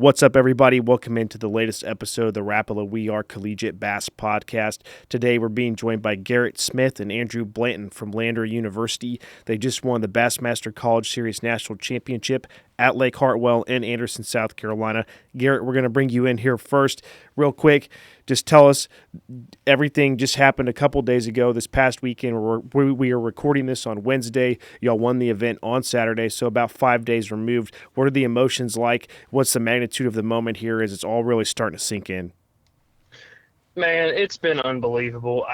What's up, everybody? Welcome into the latest episode of the Rapala We Are Collegiate Bass Podcast. Today, we're being joined by Garrett Smith and Andrew Blanton from Lander University. They just won the Bassmaster College Series National Championship at Lake Hartwell in Anderson, South Carolina. Garrett, we're going to bring you in here first. Real quick, just tell us, everything just happened a couple days ago this past weekend. We are recording this on Wednesday. Y'all won the event on Saturday, so about 5 days removed. What are the emotions like? What's the magnitude of the moment here as it's all really starting to sink in? Man, it's been unbelievable.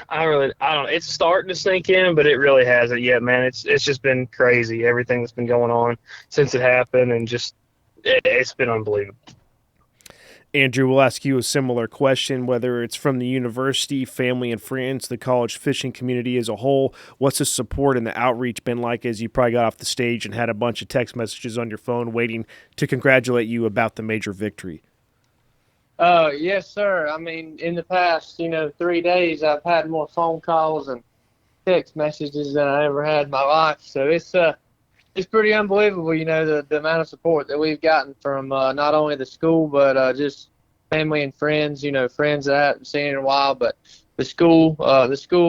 I don't. It's starting to sink in, but it really hasn't yet, man. It's just been crazy. Everything that's been going on since it happened, and it's been unbelievable. Andrew, we'll ask you a similar question, whether it's from the university, family and friends, the college fishing community as a whole. What's the support and the outreach been like as you probably got off the stage and had a bunch of text messages on your phone waiting to congratulate you about the major victory? Yes, sir. I mean, in the past, 3 days, I've had more phone calls and text messages than I ever had in my life. So it's pretty unbelievable, the amount of support that we've gotten from not only the school, but just family and friends, friends that I haven't seen in a while, but the school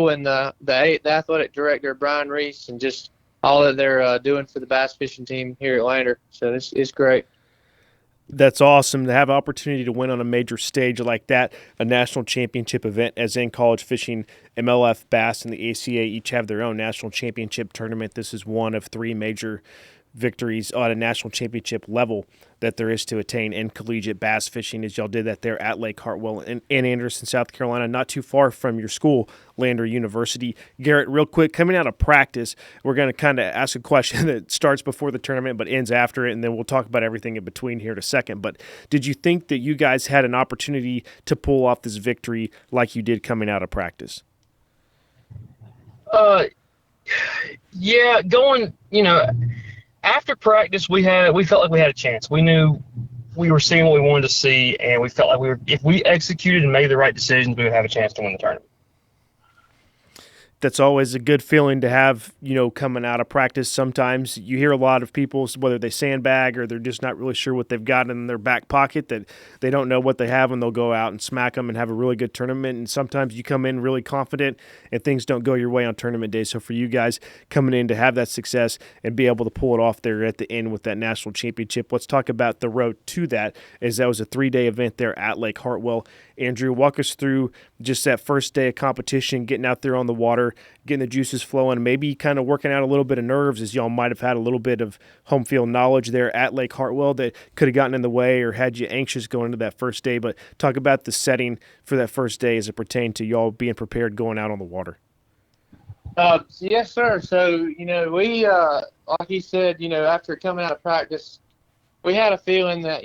and the athletic director, Brian Reese, and just all that they're doing for the bass fishing team here at Lander. So it's great. That's awesome to have an opportunity to win on a major stage like that, a national championship event, as in college fishing, MLF, Bass, and the ACA each have their own national championship tournament. This is one of three major victories on a national championship level that there is to attain in collegiate bass fishing, as y'all did that there at Lake Hartwell in Anderson, South Carolina, not too far from your school, Lander University. Garrett, real quick, coming out of practice, we're going to kind of ask a question that starts before the tournament but ends after it, and then we'll talk about everything in between here in a second. But did you think that you guys had an opportunity to pull off this victory like you did coming out of practice? Yeah, after practice, we felt like we had a chance. We knew we were seeing what we wanted to see, and we felt like if we executed and made the right decisions, we would have a chance to win the tournament. That's always a good feeling to have, coming out of practice. Sometimes you hear a lot of people, whether they sandbag or they're just not really sure what they've got in their back pocket, that they don't know what they have, and they'll go out and smack them and have a really good tournament. And sometimes you come in really confident and things don't go your way on tournament day. So for you guys coming in to have that success and be able to pull it off there at the end with that national championship, let's talk about the road to that, as that was a 3-day event there at Lake Hartwell. Andrew, walk us through just that first day of competition, getting out there on the water, getting the juices flowing, maybe kind of working out a little bit of nerves, as y'all might have had a little bit of home field knowledge there at Lake Hartwell that could have gotten in the way or had you anxious going into that first day. But talk about the setting for that first day as it pertained to y'all being prepared going out on the water. Yes, sir. So, we, like you said, after coming out of practice, we had a feeling that,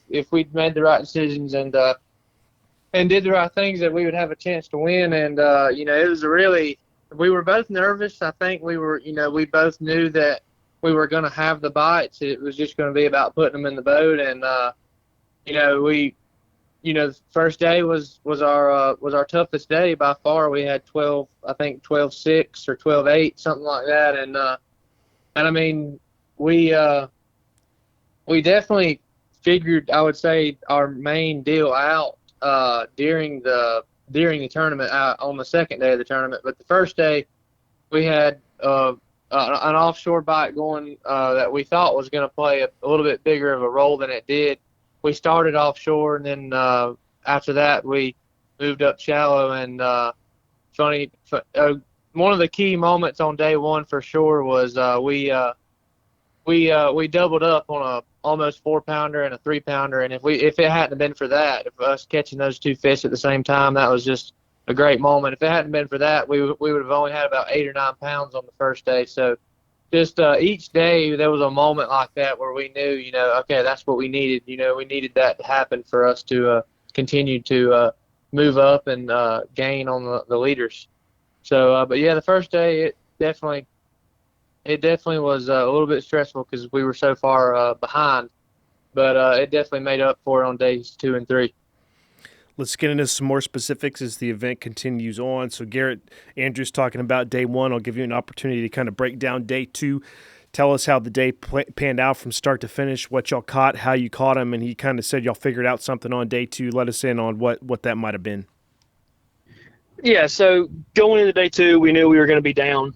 if we'd made the right decisions and did the right things, that we would have a chance to win. And, it was we were both nervous. I think we we both knew that we were going to have the bites. It was just going to be about putting them in the boat. And, first day was our toughest day by far. We had 12-6 or 12-8, something like that. And I mean, we definitely figured, I would say, our main deal out during the tournament, on the second day of the tournament. But the first day, we had an offshore bite going that we thought was going to play a little bit bigger of a role than it did. We started offshore, and then after that, we moved up shallow. And one of the key moments on day one for sure was we doubled up on a almost 4-pounder and a 3-pounder. And if it hadn't been for that, if us catching those two fish at the same time, that was just a great moment. If it hadn't been for that, we would have only had about 8 or 9 pounds on the first day. So just each day there was a moment like that where we knew, okay, that's what we needed. We needed that to happen for us to continue to move up and gain on the leaders. So, but yeah, the first day it definitely was a little bit stressful because we were so far behind, but it definitely made up for it on days 2 and 3. Let's get into some more specifics as the event continues on. So Garrett, Andrew's talking about day one. I'll give you an opportunity to kind of break down day two. tell us how the day panned out from start to finish, what y'all caught, how you caught them, and he kind of said y'all figured out something on day 2. Let us in on what that might have been. Yeah, so going into day 2, we knew we were going to be down.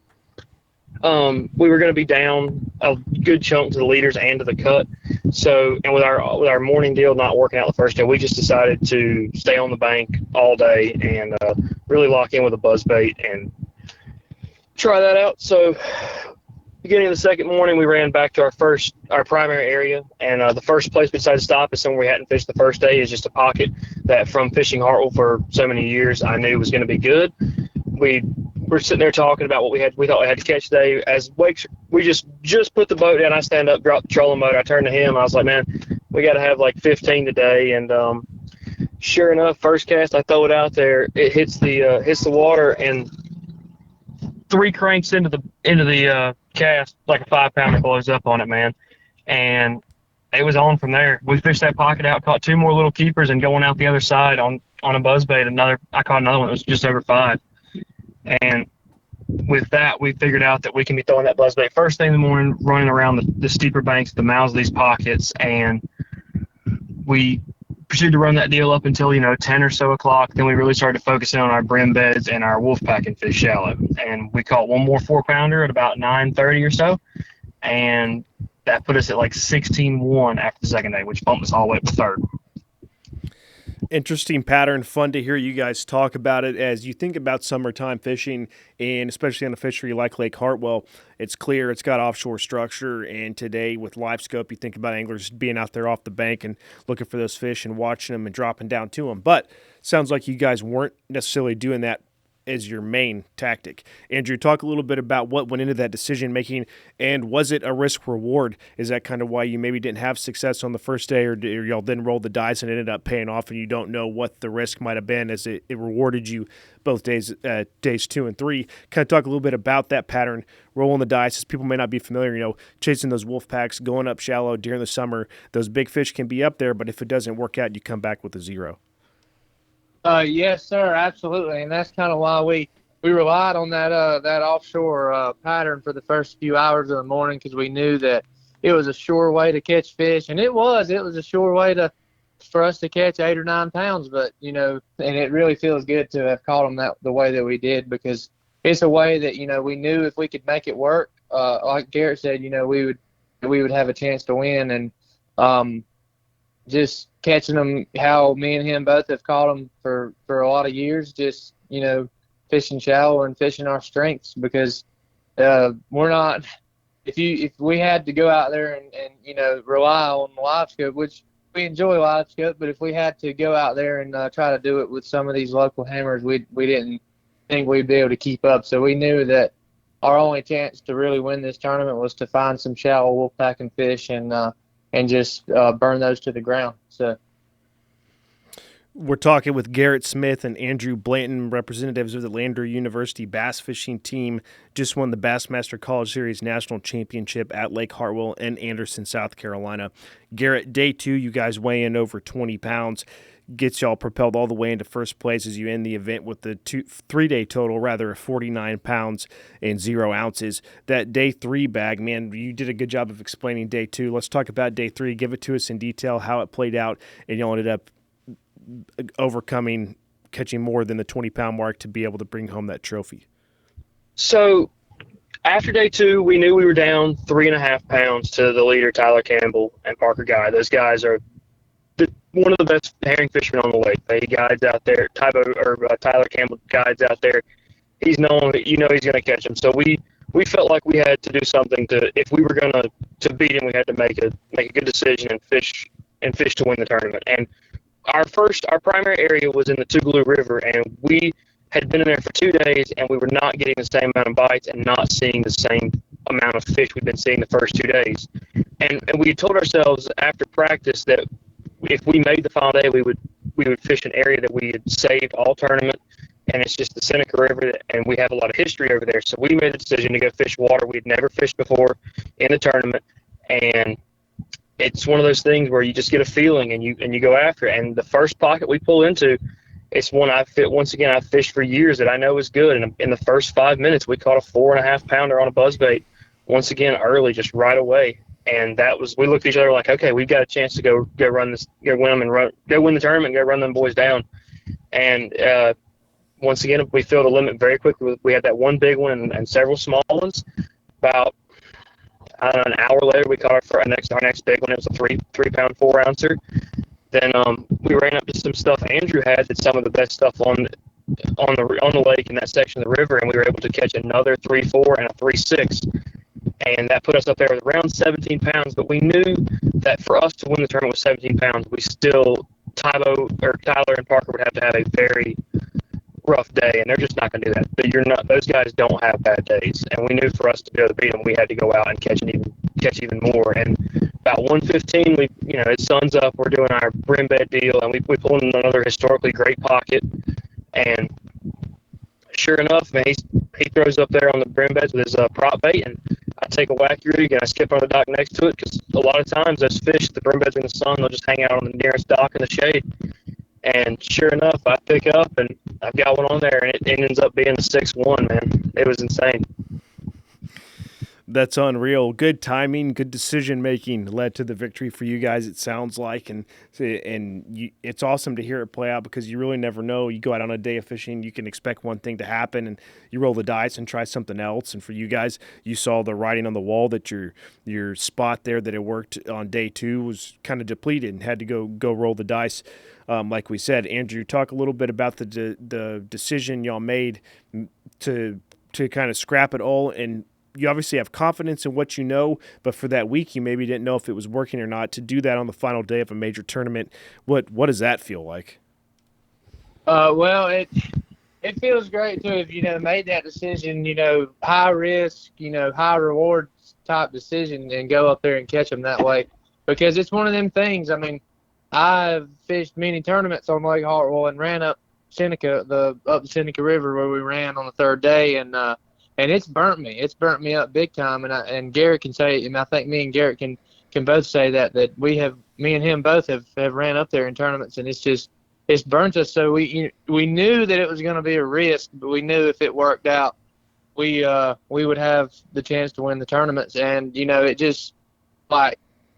We were going to be down a good chunk to the leaders and to the cut. So, and with our morning deal not working out the first day, we just decided to stay on the bank all day and really lock in with a buzzbait and try that out. So, beginning of the second morning, we ran back to our primary area, and the first place we decided to stop is somewhere we hadn't fished the first day. Is just a pocket that, from fishing Hartwell for so many years, I knew was going to be good. We're sitting there talking about what we thought we had to catch today. As we just put the boat down, I stand up, drop the trolling motor. I turned to him. I was like, man, we got to have like 15 today. And sure enough, first cast, I throw it out there. It hits the water, and 3 cranks into the cast, like a 5-pounder blows up on it, man. And it was on from there. We fished that pocket out, caught 2 more little keepers, and going out the other side on a buzzbait, I caught another one that was just over 5. And with that, we figured out that we can be throwing that buzzbait first thing in the morning, running around the steeper banks, the mouths of these pockets, and we proceeded to run that deal up until 10 or so o'clock. Then we really started focusing on our brim beds and our wolf pack and fish shallow. And we caught 1 more 4-pounder at about 9:30 or so, and that put us at like 16-1 after the second day, which bumped us all the way up to third. Interesting pattern. Fun to hear you guys talk about it. As you think about summertime fishing, and especially on a fishery like Lake Hartwell, it's clear it's got offshore structure. And today with live scope, you think about anglers being out there off the bank and looking for those fish and watching them and dropping down to them. But sounds like you guys weren't necessarily doing that as your main tactic. Andrew, talk a little bit about what went into that decision making, and was it a risk reward? Is that kind of why you maybe didn't have success on the first day, or y'all then rolled the dice and ended up paying off, and you don't know what the risk might have been as it rewarded you both days 2 and 3? Kind of talk a little bit about that pattern, rolling the dice, as people may not be familiar, chasing those wolf packs, going up shallow during the summer. Those big fish can be up there, but if it doesn't work out, you come back with a 0. Yes, sir, absolutely, and that's kind of why we relied on that offshore pattern for the first few hours of the morning, because we knew that it was a sure way to catch fish, and it was a sure way for us to catch 8 or 9 pounds. But and it really feels good to have caught them the way that we did, because it's a way that we knew if we could make it work, like Garrett said, we would have a chance to win. And just catching them how me and him both have caught them for a lot of years, just fishing shallow and fishing our strengths, because we're not, if we had to go out there and rely on the live scope, which we enjoy live scope, but if we had to go out there and try to do it with some of these local hammers, we didn't think we'd be able to keep up. So we knew that our only chance to really win this tournament was to find some shallow wolfpacking fish and just burn those to the ground. So we're talking with Garrett Smith and Andrew Blanton, representatives of the Lander University bass fishing team. Just won the Bassmaster College Series National Championship at Lake Hartwell in Anderson, South Carolina. Garrett, day 2, you guys weigh in over 20 pounds. Gets y'all propelled all the way into first place as you end the event with the 3-day total, rather, of 49 pounds and 0 ounces. That day 3 bag, man, you did a good job of explaining day 2. Let's talk about day 3. Give it to us in detail, how it played out, and y'all ended up catching more than the 20-pound mark to be able to bring home that trophy. So after day 2, we knew we were down 3.5 pounds to the leader, Tyler Campbell and Parker Guy. Those guys are one of the best herring fishermen on the lake. They guides out there. Tyler Campbell guides out there. He's known, he's going to catch them. So we felt like we had to do something if we were going to beat him, we had to make a good decision and fish to win the tournament. And our primary area was in the Tougaloo River, and we had been in there for 2 days, and we were not getting the same amount of bites and not seeing the same amount of fish we'd been seeing the first 2 days. And we had told ourselves after practice that if we made the final day, we would fish an area that we had saved all tournament, and it's just the Seneca River, and we have a lot of history over there. So we made a decision to go fish water we'd never fished before in the tournament, and it's one of those things where you just get a feeling and you go after it. And the first pocket we pull into, it's one I've fished for years that I know is good. And in the first 5 minutes, we caught a 4.5 pounder on a buzzbait once again early, just right away. And we looked at each other like, okay, we've got a chance to go run this, go win them and go win the tournament, go run them boys down. And once again, we filled the limit very quickly. We had that one big one and several small ones. About an hour later, we caught our next big one. It was a 3-pound 4-ouncer. Then we ran up to some stuff Andrew had that's some of the best stuff on the lake in that section of the river, and we were able to catch another 3-4 and a 3-6. And that put us up there with around 17 pounds. But we knew that for us to win the tournament with 17 pounds, Tyler and Parker would have to have a very rough day, and they're just not going to do that. Those guys don't have bad days. And we knew for us to be able to beat them, we had to go out and catch even more. And about 1:15, it sun's up. We're doing our brim bed deal, and we pull in another historically great pocket. And sure enough, man, he throws up there on the brim beds with his prop bait, and I take a wacky rig and I skip on the dock next to it, because a lot of times those fish, the brim beds in the sun, they'll just hang out on the nearest dock in the shade. And sure enough, I pick up and I've got one on there, and it ends up being a 6-1, man. It was insane. That's unreal. Good timing, good decision making led to the victory for you guys, it sounds like, and it's awesome to hear it play out, because you really never know. You go out on a day of fishing, you can expect one thing to happen, and you roll the dice and try something else. And for you guys, you saw the writing on the wall that your spot there that it worked on day 2 was kind of depleted and had to go roll the dice. Like we said, Andrew, talk a little bit about the decision y'all made to kind of scrap it all. And you obviously have confidence in what you know, but for that week, you maybe didn't know if it was working or not. To do that on the final day of a major tournament, what does that feel like? Well, it feels great too if made that decision, high risk, high reward type decision, and go up there and catch them that way, because it's one of them things. I mean, I've fished many tournaments on Lake Hartwell and ran up the Seneca River where we ran on the third day, and it's burnt me. It's burnt me up big time. And Garrett can say, and I think me and Garrett can both say that me and him both have ran up there in tournaments, and it's burnt us. So we knew that it was going to be a risk, but we knew if it worked out, we would have the chance to win the tournaments. And it just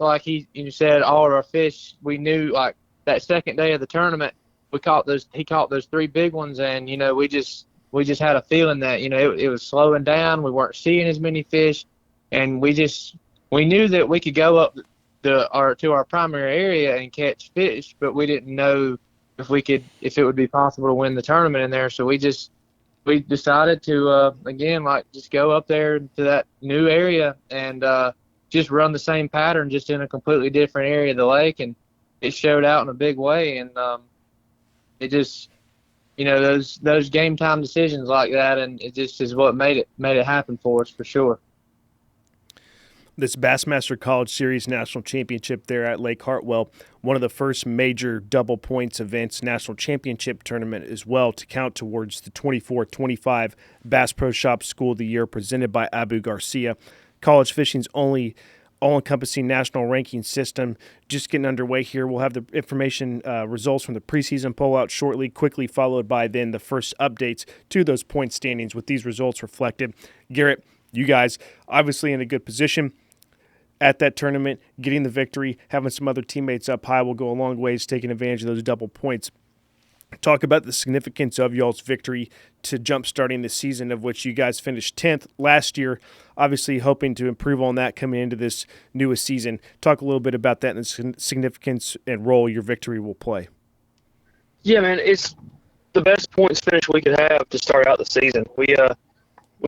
like you said, all of our fish, we knew, like that second day of the tournament, he caught those 3 big ones, and we just had a feeling that it was slowing down. We weren't seeing as many fish, and we knew that we could go up to our primary area and catch fish, but we didn't know if it would be possible to win the tournament in there. So we decided to again, just go up there to that new area and just run the same pattern, just in a completely different area of the lake, and it showed out in a big way. And it just, those game time decisions like that, and it just is what made it happen for us, for sure. This Bassmaster College Series National Championship there at Lake Hartwell, one of the first major double points events, national championship tournament as well, to count towards the 24-25 Bass Pro Shop School of the Year presented by Abu Garcia. College fishing's only all-encompassing national ranking system just getting underway here. We'll have the information results from the preseason poll out shortly, quickly followed by then the first updates to those point standings with these results reflected. Garrett, you guys obviously in a good position at that tournament, getting the victory, having some other teammates up high will go a long ways, taking advantage of those double points. Talk about the significance of y'all's victory to jump-starting the season, of which you guys finished 10th last year, obviously hoping to improve on that coming into this newest season. Talk a little bit about that and the significance and role your victory will play. Yeah, man, it's the best points finish we could have to start out the season. We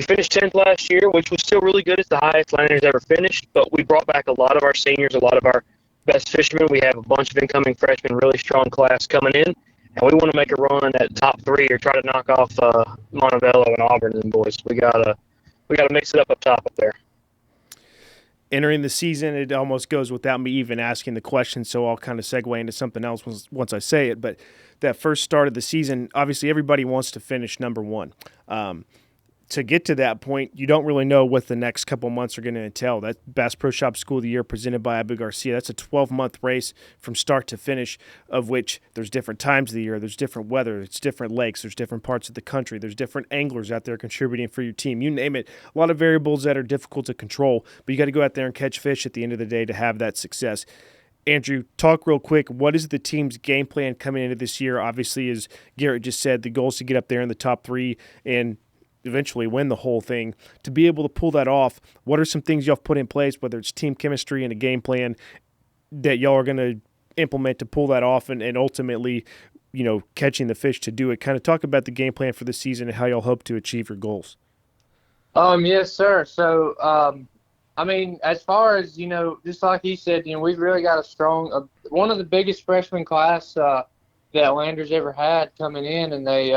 finished 10th last year, which was still really good. It's the highest Landers ever finished, but we brought back a lot of our seniors, a lot of our best fishermen. We have a bunch of incoming freshmen, really strong class coming in. And we want to make a run at top 3 or try to knock off Montevallo and Auburn and boys. We gotta mix it up top up there. Entering the season, it almost goes without me even asking the question, so I'll kind of segue into something else once I say it. But that first start of the season, obviously everybody wants to finish number 1. to get to that point, you don't really know what the next couple months are going to entail. That Bass Pro Shop School of the Year presented by Abu Garcia, that's a 12-month race from start to finish, of which there's different times of the year, there's different weather, it's different lakes, there's different parts of the country, there's different anglers out there contributing for your team. You name it, a lot of variables that are difficult to control, but you got to go out there and catch fish at the end of the day to have that success. Andrew, talk real quick. What is the team's game plan coming into this year? Obviously, as Garrett just said, the goal is to get up there in the top 3 and eventually win the whole thing. To be able to pull that off, what are some things y'all have put in place, whether it's team chemistry and a game plan that y'all are going to implement to pull that off and ultimately, catching the fish to do it? Kind of talk about the game plan for the season and how y'all hope to achieve your goals. Yes, sir. So, as far as, just like he said, we've really got a strong, one of the biggest freshman class that Landers ever had coming in, and they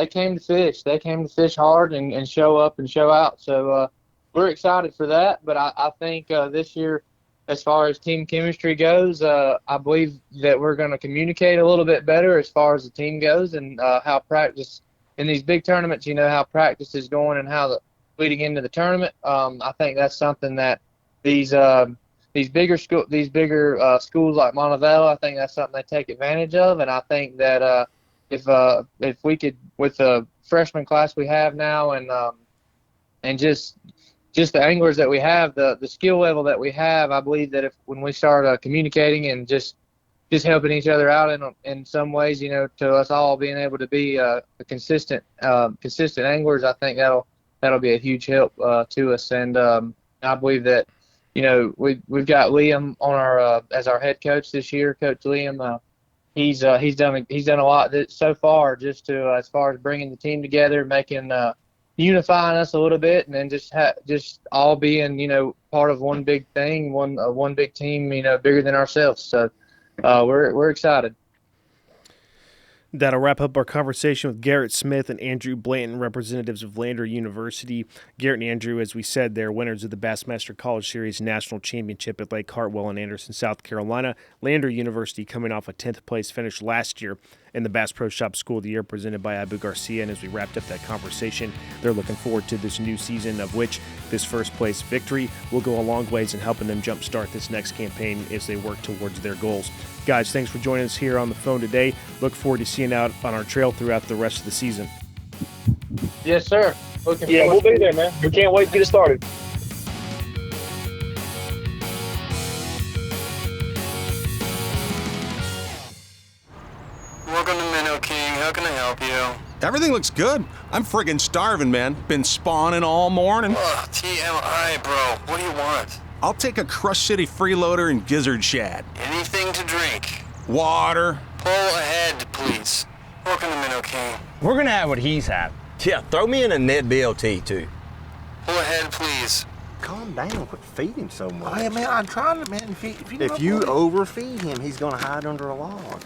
came to fish. They came to fish hard and show up and show out. So we're excited for that. But I think this year, as far as team chemistry goes, I believe that we're going to communicate a little bit better as far as the team goes and how practice in these big tournaments, how practice is going and how leading into the tournament. I think that's something that these bigger schools like Montevella, I think that's something they take advantage of. And I think that if we could, with the freshman class we have now and just the anglers that we have, the skill level that we have, I believe that when we start communicating and just helping each other out in some ways, to us all being able to be consistent anglers, I think that'll be a huge help to us. And I believe that we've got Liam on our as our head coach this year. Coach Liam, he's done a lot so far, just to as far as bringing the team together, making unifying us a little bit, and then just all being part of one big thing, one big team, bigger than ourselves. So we're excited. That'll wrap up our conversation with Garrett Smith and Andrew Blanton, representatives of Lander University. Garrett and Andrew, as we said, they're winners of the Bassmaster College Series National Championship at Lake Hartwell in Anderson, South Carolina. Lander University coming off a 10th place finish last year in the Bass Pro Shop School of the Year presented by Abu Garcia. And as we wrapped up that conversation, they're looking forward to this new season, of which this first place victory will go a long ways in helping them jumpstart this next campaign as they work towards their goals. Guys, thanks for joining us here on the phone today. Look forward to seeing out on our trail throughout the rest of the season. Yes, sir. We'll be there, man. We can't wait to get it started. Welcome to Minnow King. How can I help you? Everything looks good. I'm friggin' starving, man. Been spawning all morning. Ugh, TMI, bro. What do you want? I'll take a Crush City freeloader and gizzard shad. Anything to drink. Water. Pull ahead, please. Welcome to Minnow King. We're gonna have what he's had. Yeah, throw me in a net BLT, too. Pull ahead, please. Calm down, quit feeding so much. Oh, yeah, man, I'm trying to, man. If you overfeed him, he's gonna hide under a log.